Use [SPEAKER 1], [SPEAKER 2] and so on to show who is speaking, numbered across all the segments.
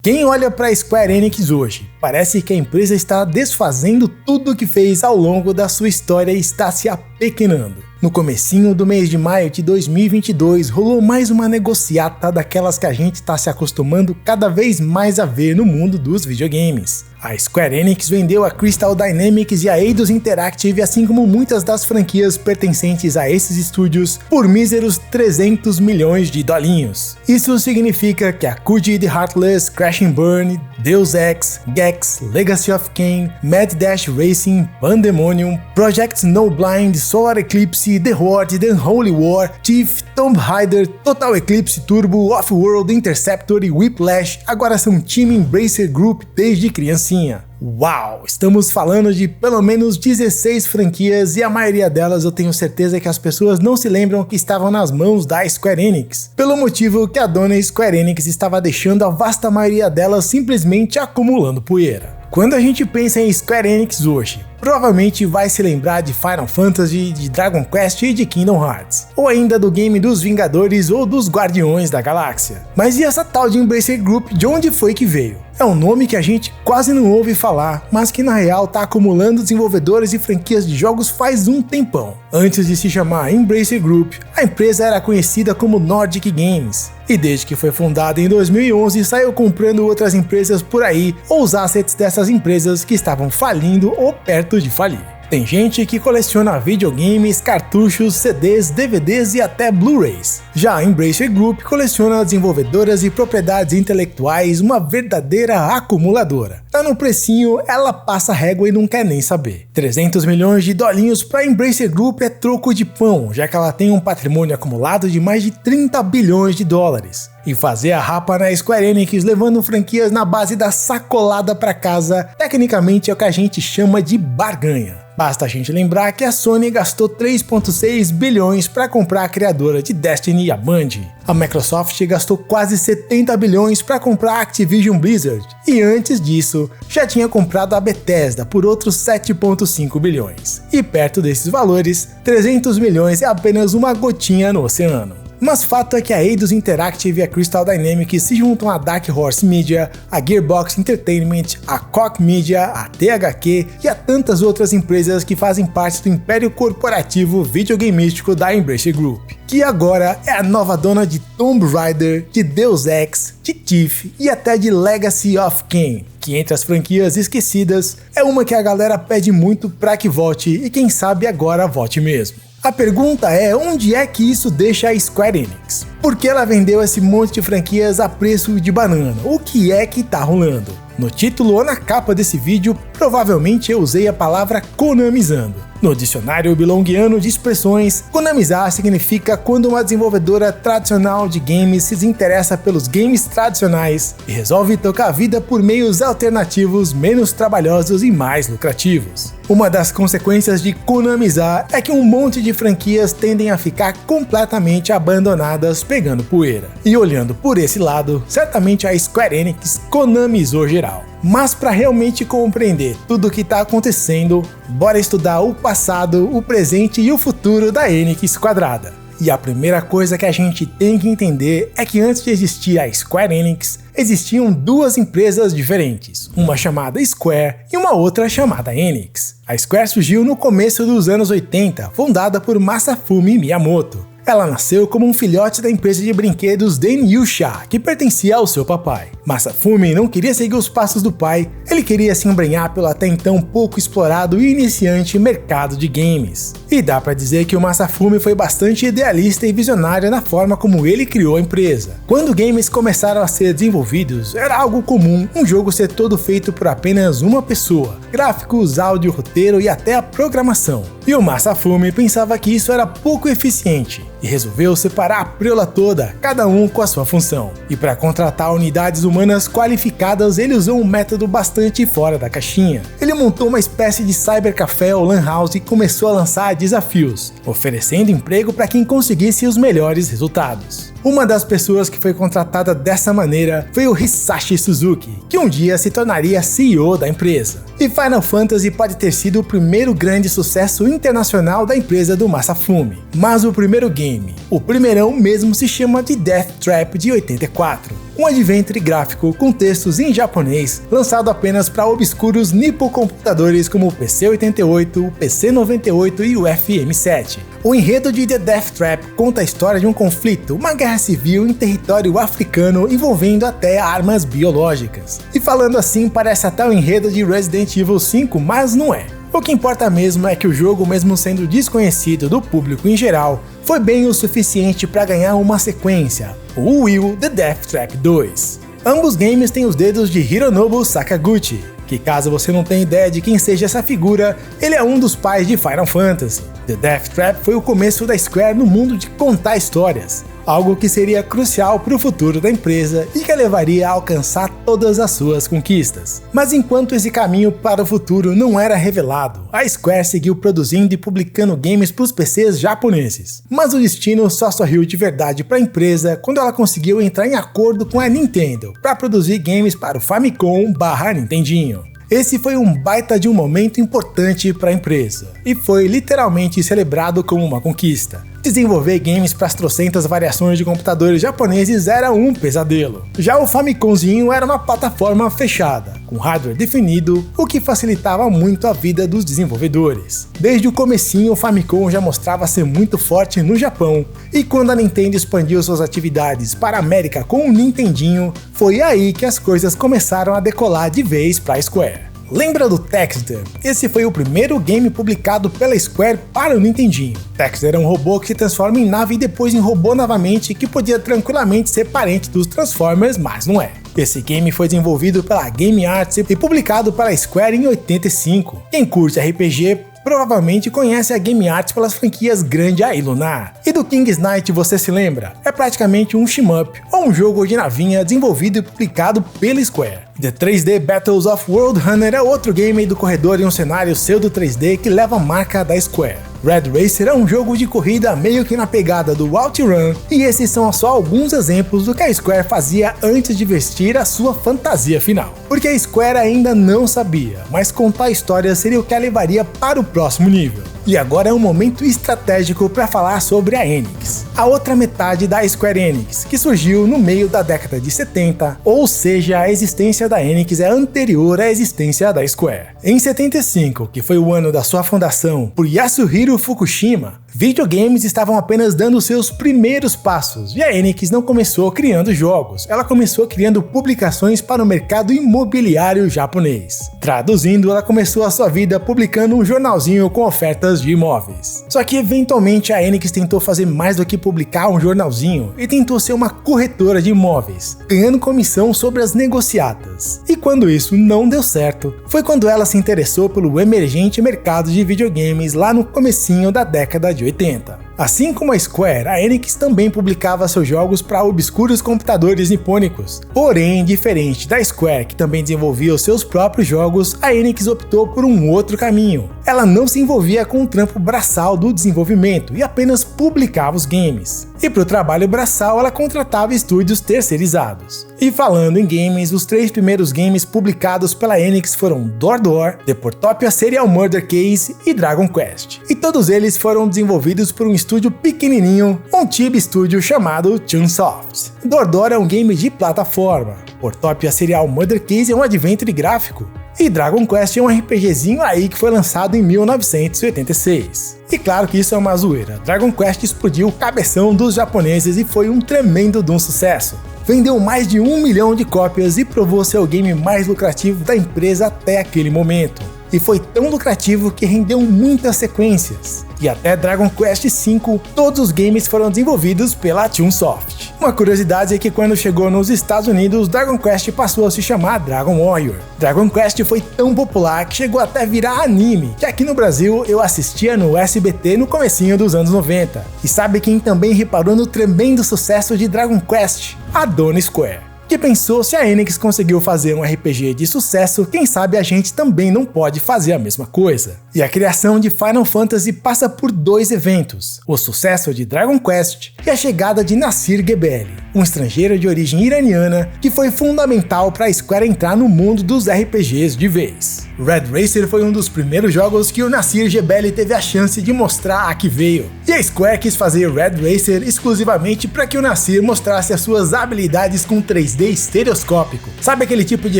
[SPEAKER 1] Quem olha para a Square Enix hoje, parece que a empresa está desfazendo tudo o que fez ao longo da sua história e está se apequenando. No comecinho do mês de maio de 2022, rolou mais uma negociata daquelas que a gente está se acostumando cada vez mais a ver no mundo dos videogames. A Square Enix vendeu a Crystal Dynamics e a Eidos Interactive, assim como muitas das franquias pertencentes a esses estúdios, por míseros 300 milhões de dolinhos. Isso significa que a Kuji The Heartless, Crash and Burn, Deus Ex, Gex, Legacy of Kain, Mad Dash Racing, Pandemonium, Project Snowblind, Solar Eclipse, The Horde, The Unholy War, Thief, Tomb Raider, Total Eclipse Turbo, Off-World, Interceptor e Whiplash agora são Team Embracer Group desde criancinha. Uau! Estamos falando de pelo menos 16 franquias e a maioria delas eu tenho certeza que as pessoas não se lembram que estavam nas mãos da Square Enix, pelo motivo que a dona Square Enix estava deixando a vasta maioria delas simplesmente acumulando poeira. Quando a gente pensa em Square Enix hoje, provavelmente vai se lembrar de Final Fantasy, de Dragon Quest e de Kingdom Hearts, ou ainda do game dos Vingadores ou dos Guardiões da Galáxia. Mas e essa tal de Embracer Group, de onde foi que veio? É um nome que a gente quase não ouve falar, mas que na real tá acumulando desenvolvedores e franquias de jogos faz um tempão. Antes de se chamar Embracer Group, a empresa era conhecida como Nordic Games, e desde que foi fundada em 2011 saiu comprando outras empresas por aí ou os assets dessas empresas que estavam falindo ou perto de falir. Tem gente que coleciona videogames, cartuchos, CDs, DVDs e até Blu-rays. Já a Embracer Group coleciona desenvolvedoras e propriedades intelectuais, uma verdadeira acumuladora. Tá no precinho, ela passa régua e não quer nem saber. 300 milhões de dolinhos para a Embracer Group é troco de pão, já que ela tem um patrimônio acumulado de mais de 30 bilhões de dólares. E fazer a rapa na Square Enix levando franquias na base da sacolada para casa, tecnicamente é o que a gente chama de barganha. Basta a gente lembrar que a Sony gastou 3,6 bilhões para comprar a criadora de Destiny e a Band. A Microsoft gastou quase 70 bilhões para comprar a Activision Blizzard. E antes disso, já tinha comprado a Bethesda por outros 7,5 bilhões. E perto desses valores, 300 milhões é apenas uma gotinha no oceano. Mas fato é que a Eidos Interactive e a Crystal Dynamics se juntam à Dark Horse Media, a Gearbox Entertainment, a Koch Media, a THQ e a tantas outras empresas que fazem parte do império corporativo videogameístico da Embracer Group, que agora é a nova dona de Tomb Raider, de Deus Ex, de Thief e até de Legacy of Kain, que entre as franquias esquecidas é uma que a galera pede muito pra que volte e quem sabe agora volte mesmo. A pergunta é, onde é que isso deixa a Square Enix? Por que ela vendeu esse monte de franquias a preço de banana? O que é que tá rolando? No título ou na capa desse vídeo, provavelmente eu usei a palavra konamizando. No dicionário bilonguiano de expressões, konamizar significa quando uma desenvolvedora tradicional de games se interessa pelos games tradicionais e resolve tocar a vida por meios alternativos, menos trabalhosos e mais lucrativos. Uma das consequências de konamizar é que um monte de franquias tendem a ficar completamente abandonadas pegando poeira. E olhando por esse lado, certamente a Square Enix konamizou geral. Mas para realmente compreender tudo o que está acontecendo, bora estudar o passado, o presente e o futuro da Enix quadrada. E a primeira coisa que a gente tem que entender é que antes de existir a Square Enix, existiam duas empresas diferentes, uma chamada Square e uma outra chamada Enix. A Square surgiu no começo dos anos 80, fundada por Masafumi Miyamoto. Ela nasceu como um filhote da empresa de brinquedos Den-Yusha, que pertencia ao seu papai. Masafumi não queria seguir os passos do pai, ele queria se embrenhar pelo até então pouco explorado e iniciante mercado de games. E dá pra dizer que o Masafumi foi bastante idealista e visionário na forma como ele criou a empresa. Quando games começaram a ser desenvolvidos, era algo comum um jogo ser todo feito por apenas uma pessoa, gráficos, áudio, roteiro e até a programação. E o Masafumi pensava que isso era pouco eficiente e resolveu separar a preula toda, cada um com a sua função. E para contratar unidades humanas qualificadas, ele usou um método bastante fora da caixinha. Ele montou uma espécie de cybercafé ou lan house e começou a lançar desafios, oferecendo emprego para quem conseguisse os melhores resultados. Uma das pessoas que foi contratada dessa maneira foi o Hisashi Suzuki, que um dia se tornaria CEO da empresa. E Final Fantasy pode ter sido o primeiro grande sucesso internacional da empresa do Masafumi. Mas o primeiro game, o primeirão mesmo, se chama de Death Trap de 84. um adventure gráfico com textos em japonês, lançado apenas para obscuros nipo-computadores como o PC-88, o PC-98 e o FM7. O enredo de The Death Trap conta a história de um conflito, uma guerra civil em território africano envolvendo até armas biológicas. E falando assim, parece até o enredo de Resident Evil 5, mas não é. O que importa mesmo é que o jogo, mesmo sendo desconhecido do público em geral, foi bem o suficiente para ganhar uma sequência, o Will The Death Trap 2. Ambos games têm os dedos de Hironobu Sakaguchi, que caso você não tenha ideia de quem seja essa figura, ele é um dos pais de Final Fantasy. The Death Trap foi o começo da Square no mundo de contar histórias, algo que seria crucial para o futuro da empresa e que a levaria a alcançar todas as suas conquistas. Mas enquanto esse caminho para o futuro não era revelado, a Square seguiu produzindo e publicando games para os PCs japoneses. Mas o destino só sorriu de verdade para a empresa quando ela conseguiu entrar em acordo com a Nintendo para produzir games para o Famicom/Nintendinho. Esse foi um baita de um momento importante para a empresa, e foi literalmente celebrado como uma conquista. Desenvolver games para as trocentas variações de computadores japoneses era um pesadelo. Já o Famicomzinho era uma plataforma fechada, com hardware definido, o que facilitava muito a vida dos desenvolvedores. Desde o comecinho, o Famicom já mostrava ser muito forte no Japão, e quando a Nintendo expandiu suas atividades para a América com o Nintendinho, foi aí que as coisas começaram a decolar de vez para a Square. Lembra do Texter? Esse foi o primeiro game publicado pela Square para o Nintendinho. Texter é um robô que se transforma em nave e depois em robô novamente, que podia tranquilamente ser parente dos Transformers, mas não é. Esse game foi desenvolvido pela Game Arts e publicado pela Square em 85. Quem curte RPG provavelmente conhece a Game Arts pelas franquias Grandia e Lunar. E do King's Knight você se lembra? É praticamente um shmup, ou um jogo de navinha desenvolvido e publicado pela Square. The 3D Battles of World Runner é outro game do corredor em um cenário pseudo 3D que leva a marca da Square. Red Racer é um jogo de corrida meio que na pegada do OutRun, e esses são só alguns exemplos do que a Square fazia antes de vestir a sua fantasia final. Porque a Square ainda não sabia, mas contar histórias seria o que a levaria para o próximo nível. E agora é um momento estratégico para falar sobre a Enix, a outra metade da Square Enix, que surgiu no meio da década de 70, ou seja, a existência da Enix é anterior à existência da Square. Em 75, que foi o ano da sua fundação por Yasuhiro Fukushima, videogames estavam apenas dando seus primeiros passos, e a Enix não começou criando jogos, ela começou criando publicações para o mercado imobiliário japonês. Traduzindo, ela começou a sua vida publicando um jornalzinho com ofertas de imóveis. Só que eventualmente a Enix tentou fazer mais do que publicar um jornalzinho e tentou ser uma corretora de imóveis, ganhando comissão sobre as negociatas. E quando isso não deu certo, foi quando ela se interessou pelo emergente mercado de videogames lá no comecinho da década de 80. Assim como a Square, a Enix também publicava seus jogos para obscuros computadores nipônicos. Porém, diferente da Square, que também desenvolvia os seus próprios jogos, a Enix optou por um outro caminho. Ela não se envolvia com o trampo braçal do desenvolvimento e apenas publicava os games. E para o trabalho braçal, ela contratava estúdios terceirizados. E falando em games, os 3 primeiros games publicados pela Enix foram Door, The Portopia Serial Murder Case e Dragon Quest. E todos eles foram desenvolvidos por um estúdio pequenininho, um Chibi Studio chamado Chunsoft. Door é um game de plataforma, Portopia Serial Murder Case é um adventure gráfico, e Dragon Quest é um RPGzinho aí que foi lançado em 1986. E claro que isso é uma zoeira, Dragon Quest explodiu o cabeção dos japoneses e foi um tremendo de um sucesso. Vendeu mais de 1 milhão de cópias e provou ser o game mais lucrativo da empresa até aquele momento. E foi tão lucrativo que rendeu muitas sequências. E até Dragon Quest V, todos os games foram desenvolvidos pela Chunsoft. Uma curiosidade é que quando chegou nos Estados Unidos, Dragon Quest passou a se chamar Dragon Warrior. Dragon Quest foi tão popular que chegou até virar anime, que aqui no Brasil eu assistia no SBT no comecinho dos anos 90. E sabe quem também reparou no tremendo sucesso de Dragon Quest? A dona Square, que pensou, se a Enix conseguiu fazer um RPG de sucesso, quem sabe a gente também não pode fazer a mesma coisa. E a criação de Final Fantasy passa por 2 eventos, o sucesso de Dragon Quest e a chegada de Nasir Gebelli. um estrangeiro de origem iraniana que foi fundamental para a Square entrar no mundo dos RPGs de vez. Red Racer foi um dos primeiros jogos que o Nassir Gebeli teve a chance de mostrar a que veio, e a Square quis fazer Red Racer exclusivamente para que o Nassir mostrasse as suas habilidades com 3D estereoscópico. Sabe aquele tipo de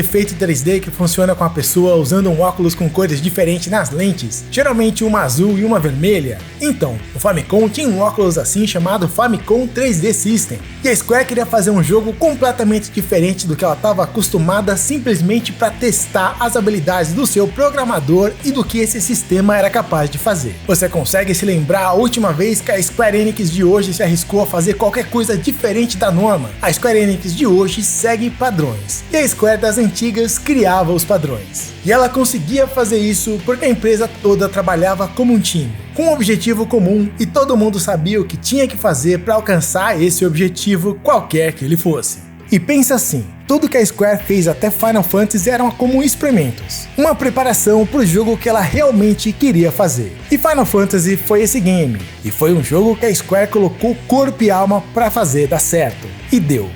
[SPEAKER 1] efeito 3D que funciona com a pessoa usando um óculos com cores diferentes nas lentes, geralmente uma azul e uma vermelha? Então, o Famicom tinha um óculos assim chamado Famicom 3D System, e a Square queria fazer um jogo completamente diferente do que ela estava acostumada, simplesmente para testar as habilidades do seu programador e do que esse sistema era capaz de fazer. Você consegue se lembrar a última vez que a Square Enix de hoje se arriscou a fazer qualquer coisa diferente da norma? A Square Enix de hoje segue padrões, e a Square das antigas criava os padrões. E ela conseguia fazer isso porque a empresa toda trabalhava como um time, com um objetivo comum, e todo mundo sabia o que tinha que fazer para alcançar esse objetivo, qualquer que ele fosse. E pensa assim, tudo que a Square fez até Final Fantasy eram como experimentos, uma preparação para o jogo que ela realmente queria fazer. E Final Fantasy foi esse game, e foi um jogo que a Square colocou corpo e alma para fazer dar certo. E deu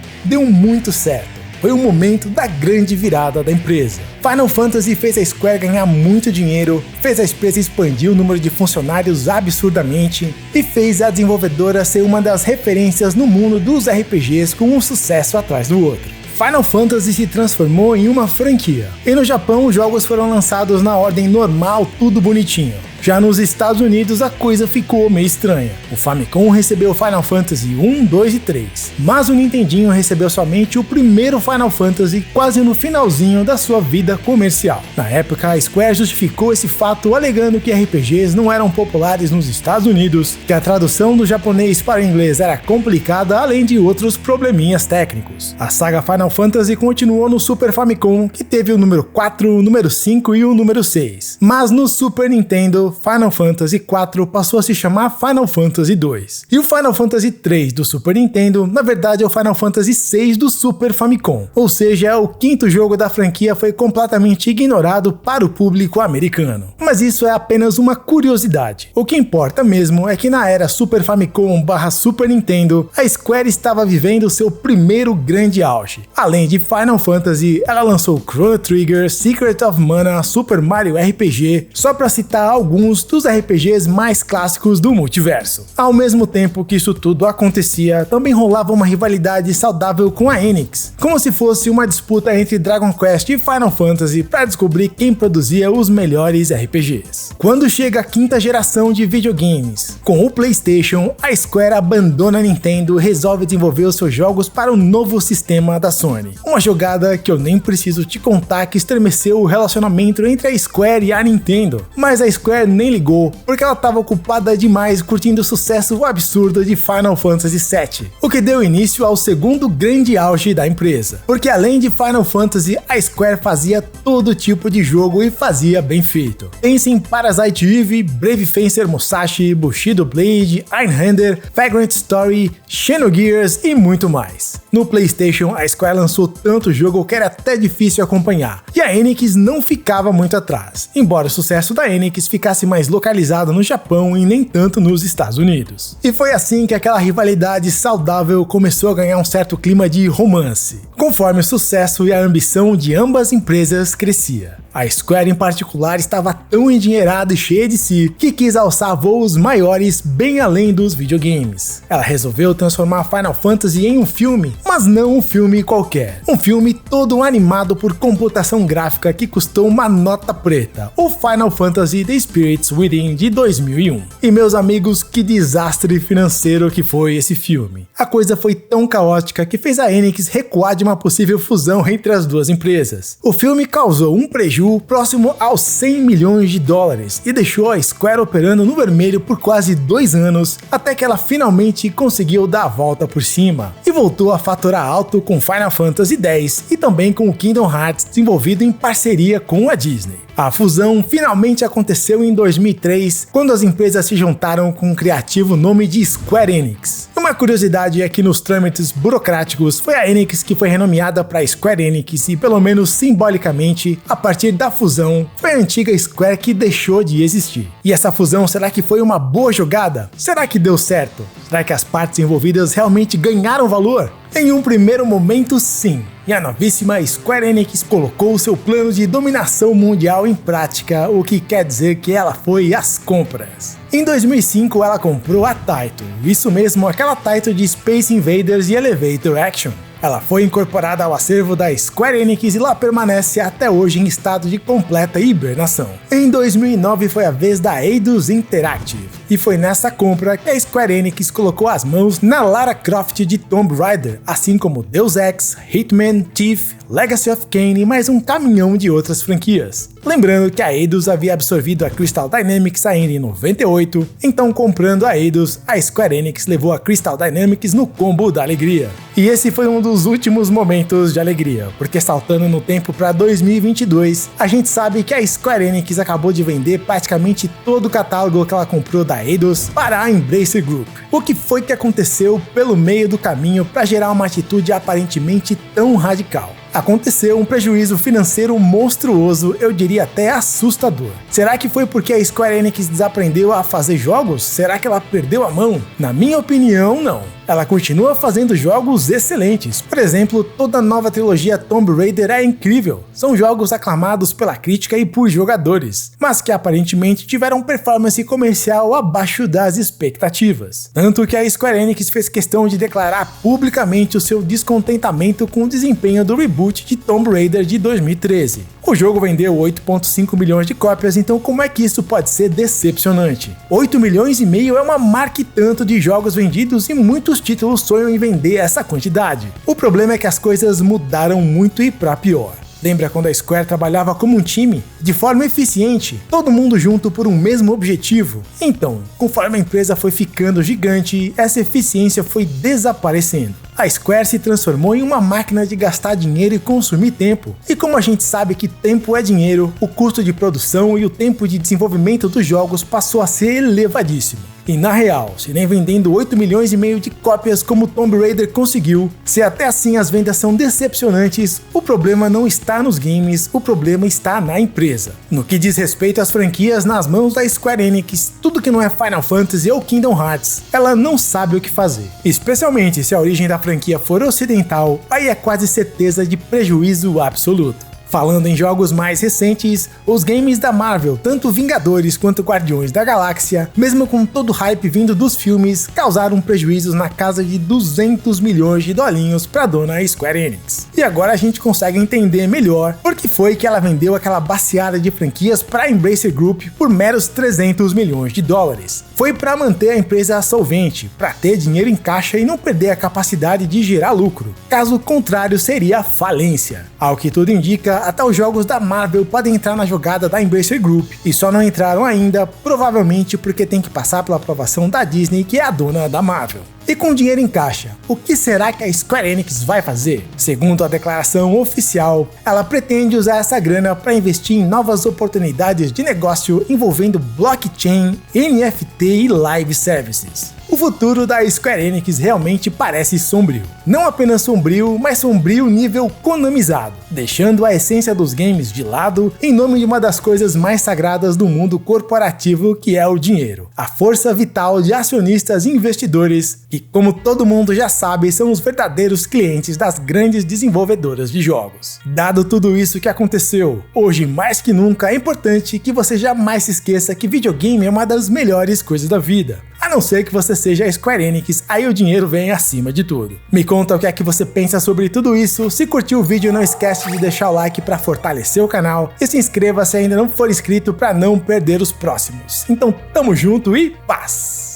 [SPEAKER 1] muito certo. Foi o momento da grande virada da empresa. Final Fantasy fez a Square ganhar muito dinheiro, fez a empresa expandir o número de funcionários absurdamente e fez a desenvolvedora ser uma das referências no mundo dos RPGs com um sucesso atrás do outro. Final Fantasy se transformou em uma franquia, e no Japão os jogos foram lançados na ordem normal, tudo bonitinho. Já nos Estados Unidos a coisa ficou meio estranha. O Famicom recebeu Final Fantasy 1, 2 e 3, mas o Nintendinho recebeu somente o primeiro Final Fantasy quase no finalzinho da sua vida comercial. Na época, a Square justificou esse fato alegando que RPGs não eram populares nos Estados Unidos, que a tradução do japonês para o inglês era complicada, além de outros probleminhas técnicos. A saga Final Fantasy continuou no Super Famicom, que teve o número 4, o número 5 e o número 6, mas no Super Nintendo, Final Fantasy IV passou a se chamar Final Fantasy II. E o Final Fantasy III do Super Nintendo, na verdade é o Final Fantasy VI do Super Famicom. Ou seja, o quinto jogo da franquia foi completamente ignorado para o público americano. Mas isso é apenas uma curiosidade. O que importa mesmo é que na era Super Famicom / Super Nintendo, a Square estava vivendo seu primeiro grande auge. Além de Final Fantasy, ela lançou Chrono Trigger, Secret of Mana, Super Mario RPG, só para citar alguns dos RPGs mais clássicos do multiverso. Ao mesmo tempo que isso tudo acontecia, também rolava uma rivalidade saudável com a Enix, como se fosse uma disputa entre Dragon Quest e Final Fantasy para descobrir quem produzia os melhores RPGs. Quando chega a quinta geração de videogames, com o PlayStation, a Square abandona a Nintendo e resolve desenvolver os seus jogos para o novo sistema da Sony. Uma jogada que eu nem preciso te contar que estremeceu o relacionamento entre a Square e a Nintendo, mas a Square nem ligou, porque ela estava ocupada demais curtindo o sucesso absurdo de Final Fantasy VII, o que deu início ao segundo grande auge da empresa, porque além de Final Fantasy, a Square fazia todo tipo de jogo e fazia bem feito. Pense em Parasite Eve, Brave Fencer Musashi, Bushido Blade, Einhander, Vagrant Story, Xenogears e muito mais. No PlayStation, a Square lançou tanto jogo que era até difícil acompanhar, e a Enix não ficava muito atrás, embora o sucesso da Enix ficasse mais localizado no Japão e nem tanto nos Estados Unidos. E foi assim que aquela rivalidade saudável começou a ganhar um certo clima de romance, conforme o sucesso e a ambição de ambas empresas crescia. A Square em particular estava tão endinheirada e cheia de si que quis alçar voos maiores bem além dos videogames. Ela resolveu transformar Final Fantasy em um filme, mas não um filme qualquer. Um filme todo animado por computação gráfica que custou uma nota preta, o Final Fantasy The Spirits Within de 2001. E meus amigos, que desastre financeiro que foi esse filme. A coisa foi tão caótica que fez a Enix recuar de uma possível fusão entre as duas empresas. O filme causou um prejuízo próximo aos 100 milhões de dólares e deixou a Square operando no vermelho por quase 2 anos, até que ela finalmente conseguiu dar a volta por cima e voltou a faturar alto com Final Fantasy X e também com o Kingdom Hearts, desenvolvido em parceria com a Disney. A fusão finalmente aconteceu em 2003, quando as empresas se juntaram com o criativo nome de Square Enix. Uma curiosidade é que nos trâmites burocráticos foi a Enix que foi renomeada para Square Enix e, pelo menos simbolicamente, a partir da fusão, foi a antiga Square que deixou de existir. E essa fusão, será que foi uma boa jogada? Será que deu certo? Será que as partes envolvidas realmente ganharam valor? Em um primeiro momento, sim. E a novíssima Square Enix colocou seu plano de dominação mundial em prática, o que quer dizer que ela foi às compras. Em 2005, ela comprou a Taito, isso mesmo, aquela Taito de Space Invaders e Elevator Action. Ela foi incorporada ao acervo da Square Enix e lá permanece até hoje em estado de completa hibernação. Em 2009 foi a vez da Eidos Interactive, e foi nessa compra que a Square Enix colocou as mãos na Lara Croft de Tomb Raider, assim como Deus Ex, Hitman, Thief, Legacy of Kain e mais um caminhão de outras franquias. Lembrando que a Eidos havia absorvido a Crystal Dynamics ainda em 98, então comprando a Eidos, a Square Enix levou a Crystal Dynamics no combo da alegria. E esse foi um dos últimos momentos de alegria, porque saltando no tempo para 2022, a gente sabe que a Square Enix acabou de vender praticamente todo o catálogo que ela comprou da Eidos para a Embracer Group. O que foi que aconteceu pelo meio do caminho para gerar uma atitude aparentemente tão radical? Aconteceu um prejuízo financeiro monstruoso, eu diria até assustador. Será que foi porque a Square Enix desaprendeu a fazer jogos? Será que ela perdeu a mão? Na minha opinião, não. Ela continua fazendo jogos excelentes. Por exemplo, toda a nova trilogia Tomb Raider é incrível. São jogos aclamados pela crítica e por jogadores, mas que aparentemente tiveram performance comercial abaixo das expectativas. Tanto que a Square Enix fez questão de declarar publicamente o seu descontentamento com o desempenho do reboot de Tomb Raider de 2013. O jogo vendeu 8,5 milhões de cópias, então como é que isso pode ser decepcionante? 8 milhões e meio é uma marca e tanto de jogos vendidos e muitos títulos sonham em vender essa quantidade. O problema é que as coisas mudaram muito e pra pior. Lembra quando a Square trabalhava como um time, de forma eficiente, todo mundo junto por um mesmo objetivo? Então, conforme a empresa foi ficando gigante, essa eficiência foi desaparecendo. A Square se transformou em uma máquina de gastar dinheiro e consumir tempo. E como a gente sabe que tempo é dinheiro, o custo de produção e o tempo de desenvolvimento dos jogos passou a ser elevadíssimo. E na real, se nem vendendo 8 milhões e meio de cópias como Tomb Raider conseguiu, se até assim as vendas são decepcionantes, o problema não está nos games, o problema está na empresa. No que diz respeito às franquias nas mãos da Square Enix, tudo que não é Final Fantasy ou Kingdom Hearts, ela não sabe o que fazer. Especialmente se a origem da franquia for ocidental, aí é quase certeza de prejuízo absoluto. Falando em jogos mais recentes, os games da Marvel, tanto Vingadores quanto Guardiões da Galáxia, mesmo com todo o hype vindo dos filmes, causaram prejuízos na casa de 200 milhões de dolinhos para dona Square Enix. E agora a gente consegue entender melhor por que foi que ela vendeu aquela baciada de franquias para a Embracer Group por meros 300 milhões de dólares. Foi para manter a empresa solvente, para ter dinheiro em caixa e não perder a capacidade de gerar lucro. Caso contrário, seria falência. Ao que tudo indica, até os jogos da Marvel podem entrar na jogada da Embracer Group, e só não entraram ainda, provavelmente porque tem que passar pela aprovação da Disney, que é a dona da Marvel. E com dinheiro em caixa, o que será que a Square Enix vai fazer? Segundo a declaração oficial, ela pretende usar essa grana para investir em novas oportunidades de negócio envolvendo blockchain, NFT e live services. O futuro da Square Enix realmente parece sombrio. Não apenas sombrio, mas sombrio nível Konamizado, deixando a essência dos games de lado em nome de uma das coisas mais sagradas do mundo corporativo, que é o dinheiro. A força vital de acionistas e investidores, que, como todo mundo já sabe, são os verdadeiros clientes das grandes desenvolvedoras de jogos. Dado tudo isso que aconteceu, hoje mais que nunca é importante que você jamais se esqueça que videogame é uma das melhores coisas da vida. A não ser que você seja a Square Enix, aí o dinheiro vem acima de tudo. Me conta o que é que você pensa sobre tudo isso. Se curtiu o vídeo, não esquece de deixar o like para fortalecer o canal e se inscreva se ainda não for inscrito para não perder os próximos. Então tamo junto e paz!